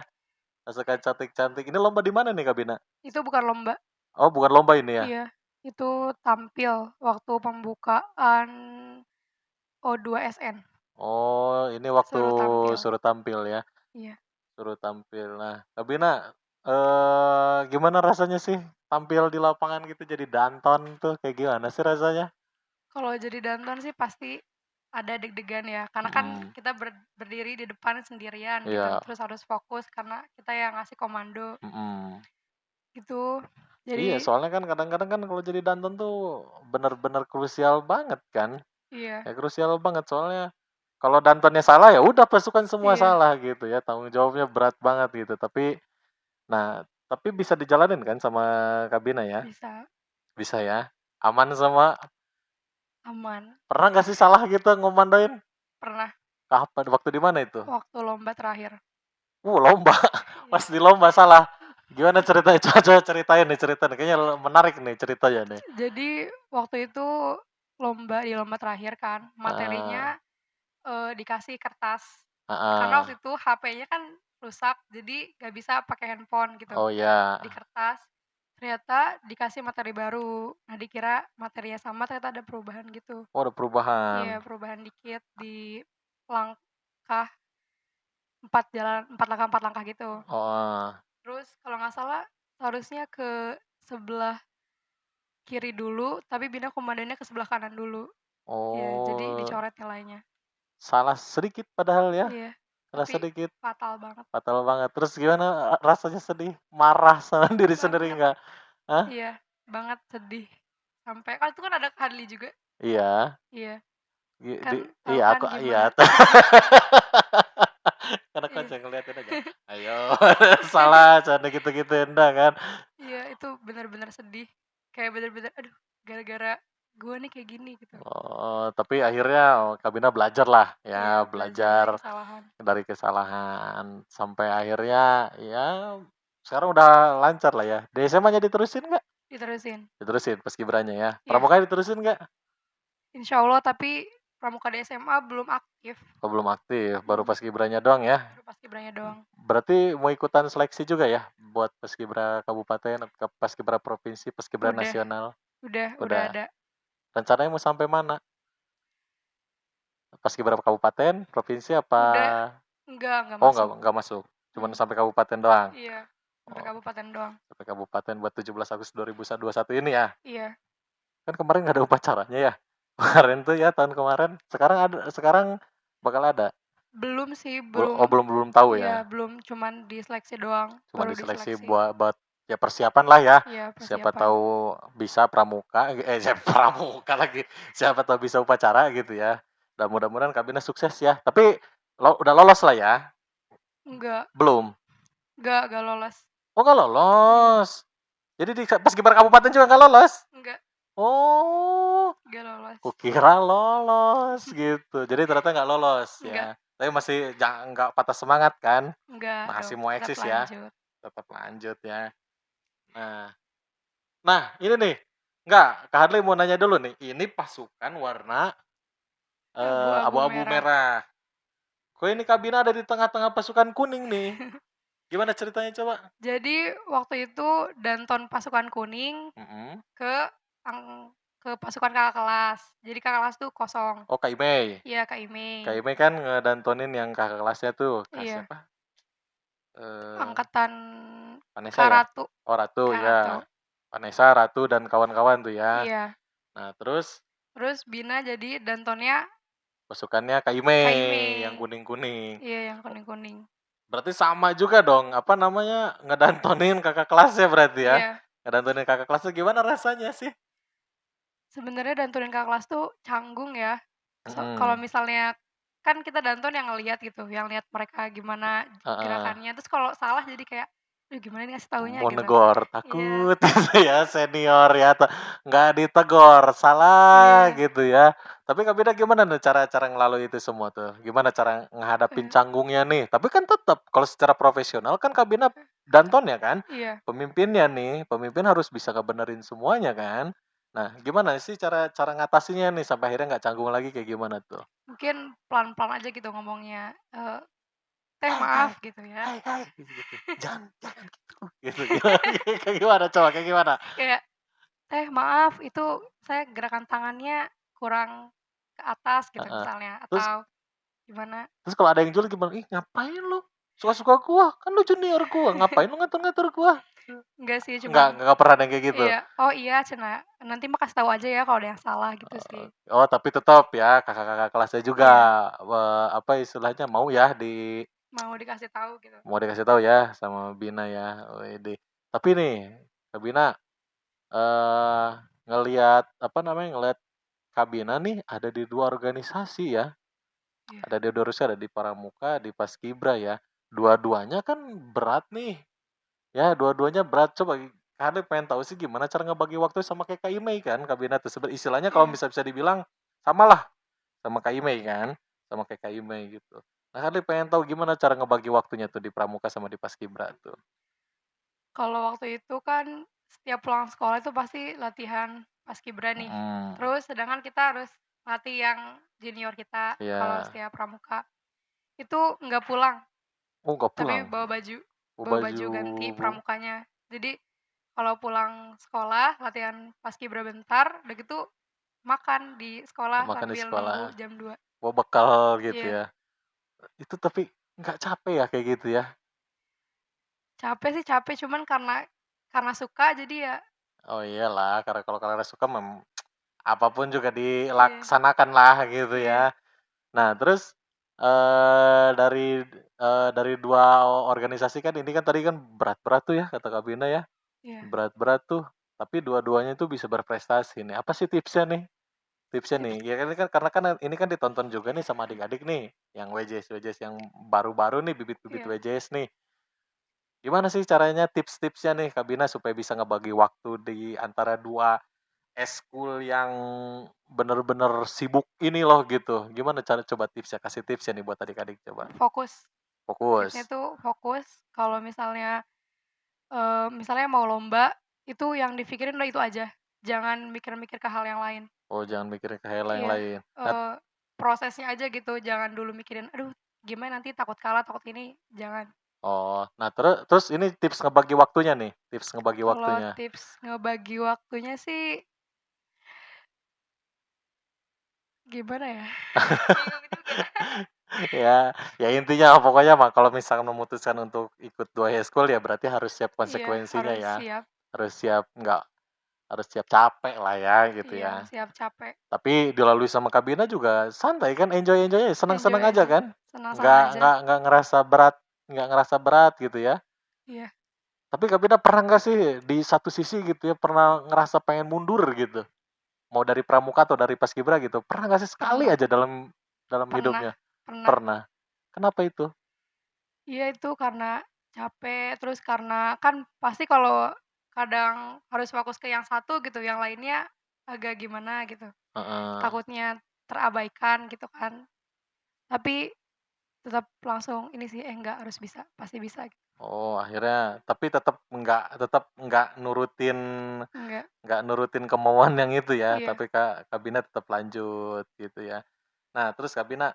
Speaker 2: Pasukan cantik-cantik. Ini lomba di mana nih Kabina?
Speaker 3: Itu bukan lomba.
Speaker 2: Oh bukan lomba ini ya?
Speaker 3: Iya, itu tampil waktu pembukaan O2SN.
Speaker 2: Oh ini waktu suruh tampil ya?
Speaker 3: Iya.
Speaker 2: Suruh tampil. Nah Kabina, gimana rasanya sih tampil di lapangan gitu jadi danton tuh kayak gimana sih rasanya?
Speaker 3: Kalau jadi danton sih pasti ada deg-degan ya, karena kan kita berdiri di depan sendirian gitu, terus harus fokus karena kita yang ngasih komando. Gitu.
Speaker 2: Iya, soalnya kan kadang-kadang kan kalau jadi danton tuh benar-benar krusial banget kan?
Speaker 3: Iya.
Speaker 2: Ya krusial banget soalnya kalau dantonnya salah ya udah pasukan semua salah gitu ya, tanggung jawabnya berat banget gitu. Tapi bisa dijalanin kan sama Kabina ya?
Speaker 3: Bisa.
Speaker 2: Bisa ya? Aman sama?
Speaker 3: Aman.
Speaker 2: Pernah nggak sih salah gitu ngomandoin?
Speaker 3: Pernah.
Speaker 2: Kapan? Waktu di mana itu?
Speaker 3: Waktu lomba terakhir.
Speaker 2: Lomba. Pas di lomba salah. Gimana ceritanya? Coba ceritain nih ceritanya. Kayaknya menarik nih ceritanya nih.
Speaker 3: Jadi waktu itu di lomba terakhir kan, materinya dikasih kertas. Karena waktu itu HP-nya kan rusak, jadi nggak bisa pakai handphone gitu.
Speaker 2: Oh ya.
Speaker 3: Di kertas. Ternyata dikasih materi baru. Nah dikira materinya sama, ternyata ada perubahan gitu.
Speaker 2: Oh ada perubahan.
Speaker 3: Iya, perubahan dikit di langkah 4 langkah gitu. Terus kalau nggak salah harusnya ke sebelah kiri dulu, tapi Bina komandannya ke sebelah kanan dulu. Iya, jadi dicoret nilainya.
Speaker 2: Salah sedikit padahal ya.
Speaker 3: Iya.
Speaker 2: Salah
Speaker 3: Tapi
Speaker 2: sedikit.
Speaker 3: fatal banget.
Speaker 2: Fatal banget. Terus gimana rasanya sedih? Marah sama diri sendiri nggak? Hah?
Speaker 3: Iya, banget sedih. Sampai kan itu kan ada Hadli juga.
Speaker 2: Iya.
Speaker 3: Iya.
Speaker 2: Iya aku iya. Karena kan saya ngeliatin aja. Ayo, salah, canda gitu-gitu enggak kan?
Speaker 3: Iya, itu benar-benar sedih. Kayak benar-benar aduh, gara-gara gue nih kayak gini gitu.
Speaker 2: Oh, tapi akhirnya Kabina belajar lah ya, belajar dari kesalahan sampai akhirnya ya sekarang udah lancar lah ya. Di SMA-nya diterusin nggak? Diterusin Paskibranya ya. Pramukanya diterusin nggak?
Speaker 3: Insya Allah, tapi pramuka di SMA belum aktif.
Speaker 2: Oh, belum aktif, baru Paskibranya doang ya?
Speaker 3: Baru Paskibranya doang.
Speaker 2: Berarti mau ikutan seleksi juga ya buat Paskibra Kabupaten, Paskibra Provinsi, Paskibra Nasional?
Speaker 3: Udah ada.
Speaker 2: Rencananya mau sampai mana? Paskibra Kabupaten, Provinsi apa?
Speaker 3: Enggak masuk.
Speaker 2: Enggak masuk. Cuma sampai kabupaten doang.
Speaker 3: Iya, sampai kabupaten doang.
Speaker 2: Sampai kabupaten buat 17 Agustus 2021 ini ya?
Speaker 3: Iya.
Speaker 2: Kan kemarin nggak ada upacaranya ya? Kemarin tuh ya tahun kemarin. Sekarang bakal ada.
Speaker 3: Belum sih, belum.
Speaker 2: Oh, belum tahu ya.
Speaker 3: Iya, belum, cuman diseleksi doang.
Speaker 2: Cuma diseleksi buat ya persiapan lah ya.
Speaker 3: Iya, persiapan.
Speaker 2: Siapa tahu bisa pramuka, pramuka lagi. Siapa tahu bisa upacara gitu ya. Dan mudah-mudahan Kabina sukses ya. Tapi udah lolos lah ya?
Speaker 3: Enggak,
Speaker 2: Belum?
Speaker 3: enggak lolos.
Speaker 2: Oh nggak lolos. Jadi di Paskibra Kabupaten juga nggak lolos?
Speaker 3: Enggak,
Speaker 2: Oh,
Speaker 3: enggak lolos.
Speaker 2: kukira lolos gitu. Jadi ternyata nggak lolos
Speaker 3: Enggak,
Speaker 2: ya. Tapi masih nggak patah semangat kan?
Speaker 3: enggak
Speaker 2: Masih
Speaker 3: dong,
Speaker 2: mau
Speaker 3: tetap
Speaker 2: eksis ya?
Speaker 3: lanjut.
Speaker 2: Tetap lanjut ya. Nah, ini nih. Nggak, Kak Hadley mau nanya dulu nih. Ini pasukan warna
Speaker 3: Abu-abu
Speaker 2: abu-abu
Speaker 3: merah.
Speaker 2: merah. Kok ini Kabina ada di tengah-tengah pasukan kuning nih? Gimana ceritanya coba?
Speaker 3: Jadi waktu itu Danton pasukan kuning
Speaker 2: Mm-mm.
Speaker 3: ke ke pasukan kakak kelas. Jadi kakak kelas tuh kosong.
Speaker 2: Oh, Kak Imei.
Speaker 3: Iya, Kak Imei.
Speaker 2: Kak Imei kan ngedantonin yang kakak kelasnya tuh. Kak
Speaker 3: Iya,
Speaker 2: siapa? Eh,
Speaker 3: angkatan
Speaker 2: Vanessa
Speaker 3: Kak
Speaker 2: ya?
Speaker 3: Ratu.
Speaker 2: Oh, Ratu
Speaker 3: Kak Ratu.
Speaker 2: ya. Vanessa, Ratu dan kawan-kawan tuh ya.
Speaker 3: Iya.
Speaker 2: Nah, terus
Speaker 3: Terus Bina jadi Dantonnya
Speaker 2: pasukannya Kak
Speaker 3: Kak
Speaker 2: Imei yang
Speaker 3: Imei.
Speaker 2: kuning-kuning.
Speaker 3: Iya, yang kuning-kuning.
Speaker 2: Berarti sama juga dong, apa namanya, ngedantonin kakak kelasnya berarti ya?
Speaker 3: Iya.
Speaker 2: Ngedantonin kakak kelasnya gimana rasanya sih?
Speaker 3: Sebenarnya dantunin kakak kelas tuh canggung ya. Kalau
Speaker 2: Mm-mm.
Speaker 3: misalnya kan kita danton yang ngelihat gitu, yang lihat mereka gimana
Speaker 2: Heeh.
Speaker 3: gerakannya. Terus kalau salah jadi kayak, "Aduh gimana nih ngasih taunya?"
Speaker 2: Mau
Speaker 3: gitu.
Speaker 2: negor,
Speaker 3: Iya,
Speaker 2: takut gitu ya senior ya, nggak ditegor, salah
Speaker 3: iya.
Speaker 2: gitu ya. Tapi Kak Bida gimana nih cara-cara ngelalui itu semua tuh? Gimana cara ngehadapin
Speaker 3: Eh,
Speaker 2: canggungnya nih? Tapi kan tetap kalau secara profesional kan Kak Bina danton ya kan?
Speaker 3: iya.
Speaker 2: Pemimpinnya nih, pemimpin harus bisa ngebenerin semuanya kan? Nah, gimana sih cara cara ngatasinnya nih sampai akhirnya nggak canggung lagi kayak gimana tuh?
Speaker 3: Mungkin pelan-pelan aja gitu ngomongnya, "Teh
Speaker 2: Hai hai,
Speaker 3: maaf," gitu ya.
Speaker 2: hai hai, gitu. Jangan jangan gitu, gitu. Gimana, kayak gimana coba kayak gimana?
Speaker 3: Kayak, "Teh maaf itu saya gerakan tangannya kurang ke atas," gitu
Speaker 2: Heeh.
Speaker 3: misalnya,
Speaker 2: Terus
Speaker 3: atau gimana.
Speaker 2: Terus kalau ada yang jual gimana? "Ih, ngapain lu? Suka-suka gua, kan lu junior gua, ngapain lu ngatur-ngatur gua?"
Speaker 3: Enggak sih, cuman
Speaker 2: Enggak pernah ada yang kayak gitu?
Speaker 3: iya, "Oh iya cenah, nanti mah kasih tahu aja ya kalau ada yang salah," gitu sih.
Speaker 2: Oh, tapi tetap ya kakak-kakak kelasnya juga,
Speaker 3: Iya,
Speaker 2: apa istilahnya, mau ya
Speaker 3: mau dikasih tahu gitu.
Speaker 2: mau dikasih tahu ya sama Bina ya, widih. Tapi nih, Kak Bina, eee, ngelihat, apa namanya, ngelihat Kak Bina nih ada di 2 organisasi ya,
Speaker 3: Iya.
Speaker 2: ada di 2 organisasi, ada di Pramuka, di Paskibra ya. Dua-duanya kan berat nih. Ya, dua-duanya berat. Coba Kak pengen tahu sih gimana cara ngebagi waktu sama kayak Kak Imei kan, kabinat tersebut. Istilahnya kalau
Speaker 3: Iya.
Speaker 2: bisa dibilang samalah sama Kak Imei kan, sama kayak Kak Imei gitu. Nah, Kak pengen tahu gimana cara ngebagi waktunya tuh di Pramuka sama di Paskibra tuh.
Speaker 3: Kalau waktu itu kan setiap pulang sekolah itu pasti latihan paskibra nih.
Speaker 2: Mhm.
Speaker 3: Terus sedangkan kita harus latih yang junior kita kalau
Speaker 2: Iya.
Speaker 3: setiap pramuka. Itu nggak pulang,
Speaker 2: Oh, nggak
Speaker 3: tapi
Speaker 2: pulang? Oh,
Speaker 3: bawa baju ganti
Speaker 2: baju
Speaker 3: pramukanya. Jadi kalau pulang sekolah latihan paskibra bentar, udah gitu makan di sekolah
Speaker 2: makan di
Speaker 3: sambil nunggu
Speaker 2: sekolah.
Speaker 3: jam 2.
Speaker 2: Oh, bekal gitu
Speaker 3: Iya,
Speaker 2: ya. Itu tapi nggak capek ya kayak gitu ya?
Speaker 3: capek sih capek, cuman karena suka jadi ya
Speaker 2: Oh iyalah, karena kalau kalian suka apapun juga
Speaker 3: iya,
Speaker 2: dilaksanakan lah gitu
Speaker 3: iya,
Speaker 2: ya. Nah, terus, dari 2 organisasi kan ini kan tadi kan berat-berat tuh ya kata Kak Bina ya,
Speaker 3: iya.
Speaker 2: berat-berat tuh, tapi dua-duanya tuh bisa berprestasi nih. Apa sih tipsnya nih? Tipsnya nih,
Speaker 3: Tips
Speaker 2: ya kan ini kan karena kan ini kan ditonton juga nih sama adik-adik nih, yang WJS-WJS yang baru-baru nih, bibit-bibit
Speaker 3: iya.
Speaker 2: WJS nih. Gimana sih caranya, tips-tipsnya nih Kak Bina supaya bisa ngebagi waktu di antara 2 eskul yang bener-bener sibuk ini loh gitu. Gimana cara coba tipsnya? Kasih tipsnya nih buat adik-adik coba.
Speaker 3: Fokus. Tipsnya
Speaker 2: Fokus.
Speaker 3: tuh fokus, kalau misalnya mau lomba, itu yang dipikirin udah itu aja, jangan mikir-mikir ke hal yang lain.
Speaker 2: Oh, jangan mikirin ke hal yang
Speaker 3: Iya,
Speaker 2: lain. Nah,
Speaker 3: eee, prosesnya aja gitu, jangan dulu mikirin, "Aduh gimana nanti takut kalah, takut ini," jangan.
Speaker 2: oh, nah terus terus ini tips ngebagi waktunya nih, tips ngebagi
Speaker 3: Kalau
Speaker 2: waktunya.
Speaker 3: tips ngebagi waktunya sih gimana ya? Bingung juga.
Speaker 2: Ya, ya intinya pokoknya mah kalau misalkan memutuskan untuk ikut 2 heskul ya berarti harus siap
Speaker 3: Iya,
Speaker 2: konsekuensinya
Speaker 3: harus
Speaker 2: ya.
Speaker 3: siap.
Speaker 2: Harus siap harus siap capek lah ya gitu
Speaker 3: Iya,
Speaker 2: ya.
Speaker 3: siap capek.
Speaker 2: Tapi dilalui sama Kabina juga santai kan, enjoy-enjoy aja,
Speaker 3: Enjoy
Speaker 2: senang-senang aja
Speaker 3: aja,
Speaker 2: kan?
Speaker 3: senang-senang aja.
Speaker 2: Nggak ngerasa berat gitu ya.
Speaker 3: Iya,
Speaker 2: Tapi Kabina pernah nggak sih di satu sisi gitu ya, pernah ngerasa pengen mundur gitu? Mau dari Pramuka atau dari Paskibra gitu, pernah nggak sih sekali
Speaker 3: pernah
Speaker 2: aja dalam dalam
Speaker 3: Pernah
Speaker 2: hidupnya?
Speaker 3: pernah.
Speaker 2: Pernah. Kenapa itu?
Speaker 3: Iya itu karena capek, terus karena kan pasti kalau kadang harus fokus ke yang satu gitu, yang lainnya agak gimana gitu,
Speaker 2: Heeh.
Speaker 3: takutnya terabaikan gitu kan. Tapi tetap langsung ini sih, enggak, harus bisa, pasti bisa gitu.
Speaker 2: Oh, akhirnya tapi tetap nggak nurutin
Speaker 3: Enggak,
Speaker 2: kemauan yang itu ya,
Speaker 3: iya,
Speaker 2: tapi Kak Bina tetap lanjut gitu ya. Nah, terus Kak Bina,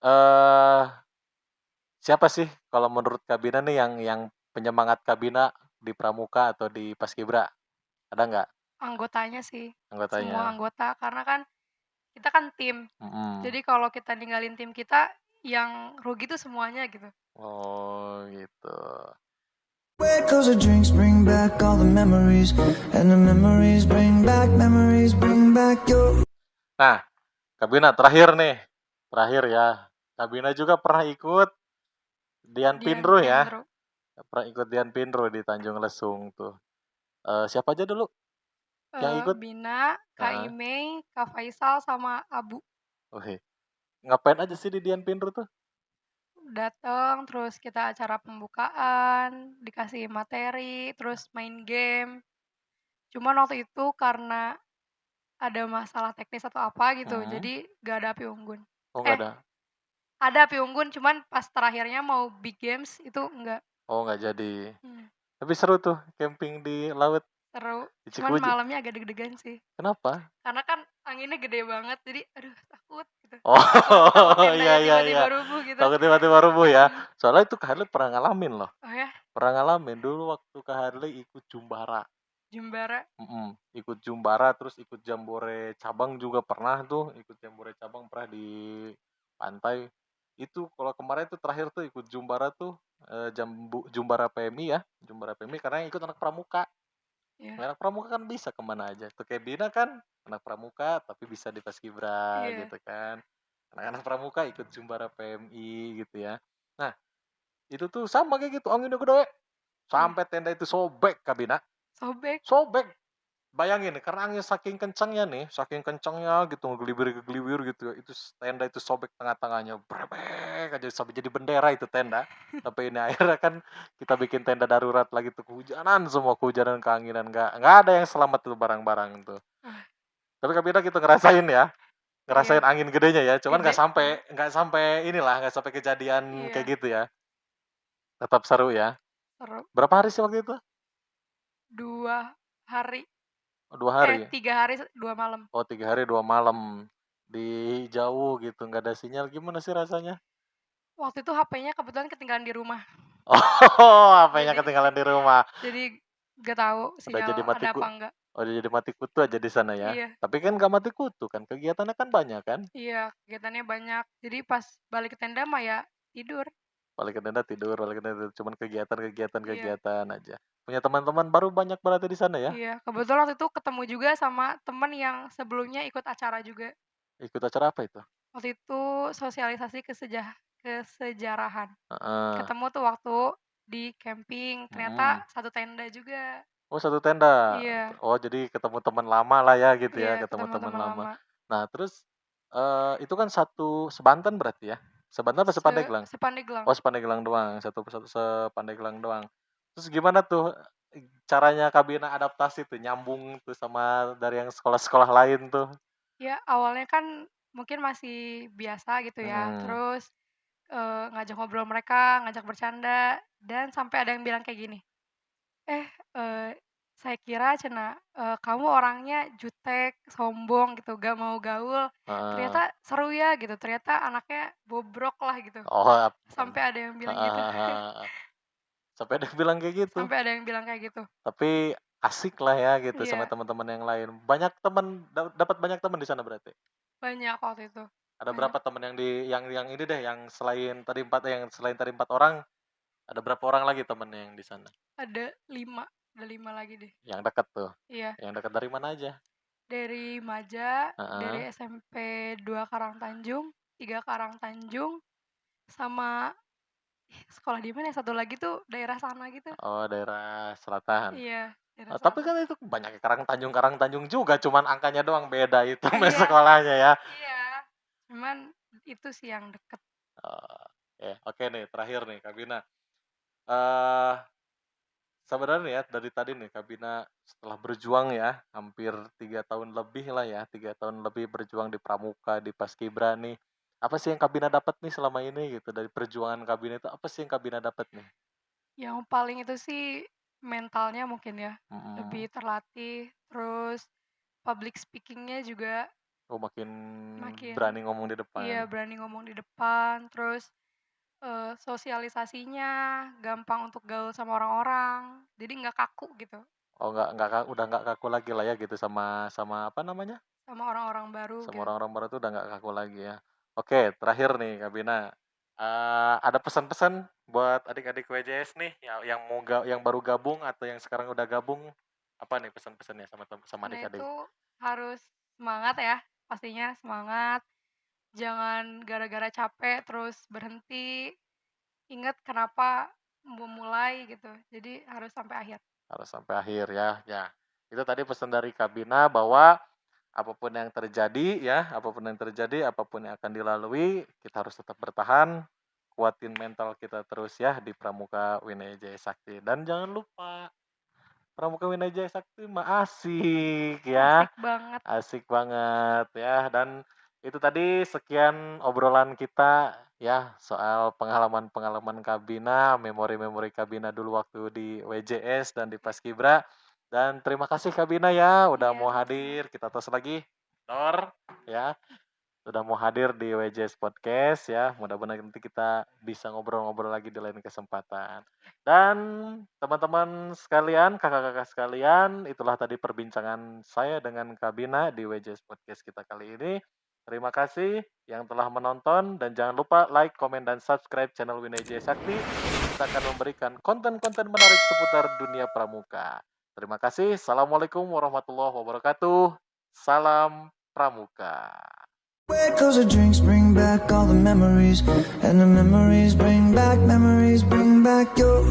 Speaker 2: eh siapa sih kalau menurut Kak Bina nih yang penyemangat Kak Bina di Pramuka atau di Paskibra? Ada nggak
Speaker 3: anggotanya sih, semua
Speaker 2: anggotanya?
Speaker 3: anggota, karena kan kita kan tim.
Speaker 2: Mm-mm.
Speaker 3: Jadi kalau kita ninggalin tim kita, yang rugi tuh semuanya gitu.
Speaker 2: Oh, gitu.
Speaker 1: Cause the drinks bring back all the memories, and the memories bring back your.
Speaker 2: Nah, Kak Bina terakhir nih. Terakhir ya. Kak Bina juga pernah ikut Dian
Speaker 3: Dian
Speaker 2: Pindro ya.
Speaker 3: Pindro,
Speaker 2: Pernah ikut Dian Pindro di Tanjung Lesung tuh. Siapa aja dulu yang ikut?
Speaker 3: Bina, Kak
Speaker 2: Heeh.
Speaker 3: Imei, Kak Faisal, sama Abu.
Speaker 2: Oke. Ngapain aja sih di Dian Pindro tuh?
Speaker 3: Dateng, terus kita acara pembukaan, dikasih materi, terus main game. Cuman waktu itu karena ada masalah teknis atau apa gitu,
Speaker 2: Hmm.
Speaker 3: jadi gak ada api unggun.
Speaker 2: Oh, nggak
Speaker 3: Eh,
Speaker 2: ada.
Speaker 3: ada api unggun, cuman pas terakhirnya mau big games itu enggak.
Speaker 2: Oh, nggak jadi.
Speaker 3: Hmm,
Speaker 2: Tapi seru tuh camping di laut
Speaker 3: seru.
Speaker 2: di
Speaker 3: Cuman
Speaker 2: Cikuji.
Speaker 3: malamnya agak deg-degan sih.
Speaker 2: Kenapa?
Speaker 3: Karena kan anginnya gede banget, jadi aduh takut gitu.
Speaker 2: Oh,
Speaker 3: Takut takut
Speaker 2: iya
Speaker 3: tendanya
Speaker 2: iya iya.
Speaker 3: tiba-tiba rubuh gitu.
Speaker 2: Takut tiba-tiba rubuh ya.
Speaker 3: Mhm.
Speaker 2: Soalnya itu Kak Harley pernah ngalamin loh.
Speaker 3: Oh ya,
Speaker 2: Pernah ngalamin dulu waktu Kak Harley ikut Jumbara.
Speaker 3: Jumbara.
Speaker 2: Ikut Jumbara terus ikut Jambore cabang juga pernah tuh, ikut Jambore cabang pernah di pantai. Itu kalau kemarin tuh terakhir tuh ikut Jumbara tuh Jumbara PMI ya, Jumbara PMI karena yang ikut anak pramuka.
Speaker 3: Iya,
Speaker 2: Anak pramuka kan bisa kemana aja. Tuh kayak Bina kan anak pramuka tapi bisa di Paskibra
Speaker 3: iya.
Speaker 2: gitu kan. Anak-anak pramuka ikut Jumbara PMI gitu ya. Nah, itu tuh sama kayak gitu, anginnya gede.
Speaker 3: Iya,
Speaker 2: Sampai tenda itu sobek, Kak Bina.
Speaker 3: sobek.
Speaker 2: Sobek. Bayangin nih, karena angin saking kencangnya gitu, ngegelibir gitu ya, itu tenda itu sobek tengah-tengahnya, brebek aja sampai jadi bendera itu tenda. Sampai ini akhirnya kan kita bikin tenda darurat lagi tuh, kehujanan semua, kehujanan, keanginan, nggak ada yang selamat tuh barang-barang tuh.
Speaker 3: Ah,
Speaker 2: Tapi Kak Bina gitu ngerasain ya, ngerasain
Speaker 3: iya,
Speaker 2: angin gedenya ya, cuman
Speaker 3: gede.
Speaker 2: nggak sampai inilah, nggak sampai kejadian kayak
Speaker 3: Iya,
Speaker 2: gitu ya. Tetap seru ya.
Speaker 3: seru.
Speaker 2: Berapa hari sih waktu itu?
Speaker 3: 2 hari,
Speaker 2: Oh, 2 hari.
Speaker 3: 3 hari 2 malam.
Speaker 2: Oh, 3 hari 2 malam di jauh gitu, nggak ada sinyal, gimana sih rasanya?
Speaker 3: Waktu itu HP-nya kebetulan ketinggalan di rumah.
Speaker 2: Oh, HP-nya
Speaker 3: Jadi
Speaker 2: ketinggalan di rumah.
Speaker 3: jadi nggak tahu
Speaker 2: Udah
Speaker 3: sinyal
Speaker 2: jadi mati
Speaker 3: ada
Speaker 2: ku
Speaker 3: apa enggak.
Speaker 2: udah jadi mati kutu aja di sana ya.
Speaker 3: Iya,
Speaker 2: Tapi kan nggak mati kutu kan, kegiatannya kan banyak kan?
Speaker 3: iya, kegiatannya banyak. Jadi pas balik ke tenda mah ya tidur.
Speaker 2: Balik ke tenda tidur, cuman
Speaker 3: Iya,
Speaker 2: kegiatan aja. Punya teman-teman baru banyak berarti di sana ya?
Speaker 3: iya. Kebetulan waktu itu ketemu juga sama temen yang sebelumnya ikut acara juga.
Speaker 2: Ikut acara apa itu?
Speaker 3: Waktu itu sosialisasi kesejarahan.
Speaker 2: Heeh.
Speaker 3: Ketemu tuh waktu di camping,
Speaker 2: Mhm.
Speaker 3: ternyata satu tenda juga.
Speaker 2: Oh, satu tenda.
Speaker 3: Iya,
Speaker 2: Oh, jadi ketemu teman lama lah ya gitu ya,
Speaker 3: iya,
Speaker 2: ketemu
Speaker 3: ketemu
Speaker 2: teman
Speaker 3: teman
Speaker 2: lama.
Speaker 3: lama.
Speaker 2: Nah, terus itu kan satu Sebanten berarti ya? Sebanten apa Sepandeglang?
Speaker 3: Sepandeglang.
Speaker 2: Oh, Sepandeglang doang, satu satu Sepandeglang doang. Terus gimana tuh caranya Kabina adaptasi tuh, nyambung tuh sama dari yang sekolah-sekolah lain tuh?
Speaker 3: Ya, awalnya kan mungkin masih biasa gitu ya,
Speaker 2: Hmm.
Speaker 3: terus, ngajak ngobrol mereka, ngajak bercanda, dan sampai ada yang bilang kayak gini, "Eh, saya kira cenah, kamu orangnya jutek, sombong gitu, gak mau gaul,
Speaker 2: Heeh.
Speaker 3: ternyata seru ya," gitu, "ternyata anaknya bobrok lah," gitu.
Speaker 2: Oh,
Speaker 3: Sampai ada yang bilang gitu.
Speaker 2: heeh, heeh. Sampai ada yang bilang kayak gitu.
Speaker 3: Sampai ada yang bilang kayak gitu.
Speaker 2: Tapi asik lah ya gitu sama
Speaker 3: Iya,
Speaker 2: teman-teman yang lain. Banyak teman, dapat banyak teman di sana berarti?
Speaker 3: banyak waktu itu,
Speaker 2: Ada
Speaker 3: banyak.
Speaker 2: berapa teman yang yang ini deh, yang selain tadi 4 orang, ada berapa orang lagi temennya yang di sana?
Speaker 3: Ada 5 lagi deh.
Speaker 2: Yang dekat tuh.
Speaker 3: Iya,
Speaker 2: Yang dekat dari mana aja?
Speaker 3: dari Maja,
Speaker 2: Heeh.
Speaker 3: dari SMP 2 Karangtanjung, 3 Karangtanjung, sama sekolah di mana ya, satu lagi tuh daerah sana gitu.
Speaker 2: Oh, daerah selatan.
Speaker 3: Iya, daerah
Speaker 2: Tapi
Speaker 3: selatan.
Speaker 2: kan itu banyak Karang Tanjung juga, cuman angkanya doang beda itu mes
Speaker 3: Iya,
Speaker 2: sekolahnya ya.
Speaker 3: iya. Cuman itu sih yang deket.
Speaker 2: Oke nih, terakhir nih Kak Bina. Eh Sebenarnya ya dari tadi nih Kak Bina setelah berjuang ya hampir 3 tahun lebih lah ya, 3 tahun lebih berjuang di Pramuka, di Paskibra nih. Apa sih yang Kak Bina dapat nih selama ini gitu dari perjuangan Kak Bina itu apa sih yang Kak Bina dapat nih?
Speaker 3: Yang paling itu sih mentalnya mungkin ya,
Speaker 2: Mm-mm.
Speaker 3: lebih terlatih, terus public speaking-nya juga
Speaker 2: Oh makin
Speaker 3: makin
Speaker 2: berani ngomong di depan.
Speaker 3: iya berani ngomong di depan, terus sosialisasinya gampang untuk gaul sama orang-orang, jadi nggak kaku gitu
Speaker 2: Oh udah nggak kaku lagi lah ya gitu sama sama apa namanya?
Speaker 3: sama orang-orang baru
Speaker 2: Sama
Speaker 3: gitu.
Speaker 2: orang-orang baru tuh udah nggak kaku lagi ya. Oke, terakhir nih Kak Bina. Ada pesan-pesan buat adik-adik WJS nih yang yang baru gabung atau yang sekarang udah gabung apa nih pesan-pesannya sama
Speaker 3: Karena
Speaker 2: adik-adik?
Speaker 3: itu harus semangat ya, pastinya semangat, jangan gara-gara capek terus berhenti, ingat kenapa memulai gitu, jadi harus sampai akhir.
Speaker 2: Harus sampai akhir ya. Ya, itu tadi pesan dari Kak Bina bahwa apapun yang terjadi ya, apapun yang akan dilalui, kita harus tetap bertahan, kuatin mental kita terus ya di Pramuka Winaya Jaya Sakti. Dan jangan lupa Pramuka Winaya Jaya Sakti mah asik ya.
Speaker 3: Asik banget.
Speaker 2: Asik banget ya. Dan itu tadi sekian obrolan kita ya soal pengalaman-pengalaman Kabina, memori-memori Kabina dulu waktu di WJS dan di Paskibra. Dan terima kasih Kabina ya udah
Speaker 3: Iya,
Speaker 2: mau
Speaker 3: sama-sama.
Speaker 2: hadir. Kita tos lagi. Dor ya sudah mau hadir di WJS Podcast ya. Mudah-mudahan nanti kita bisa ngobrol-ngobrol lagi di lain kesempatan. Dan teman-teman sekalian, kakak-kakak sekalian, itulah tadi perbincangan saya dengan Kabina di WJS Podcast kita kali ini. Terima kasih yang telah menonton dan jangan lupa like, komen, dan subscribe channel Winaya Sakti. Kita akan memberikan konten-konten menarik seputar dunia pramuka. Terima kasih. Assalamualaikum warahmatullahi wabarakatuh. Salam Pramuka.
Speaker 1: Cause the drinks bring back all the memories, and the memories bring back your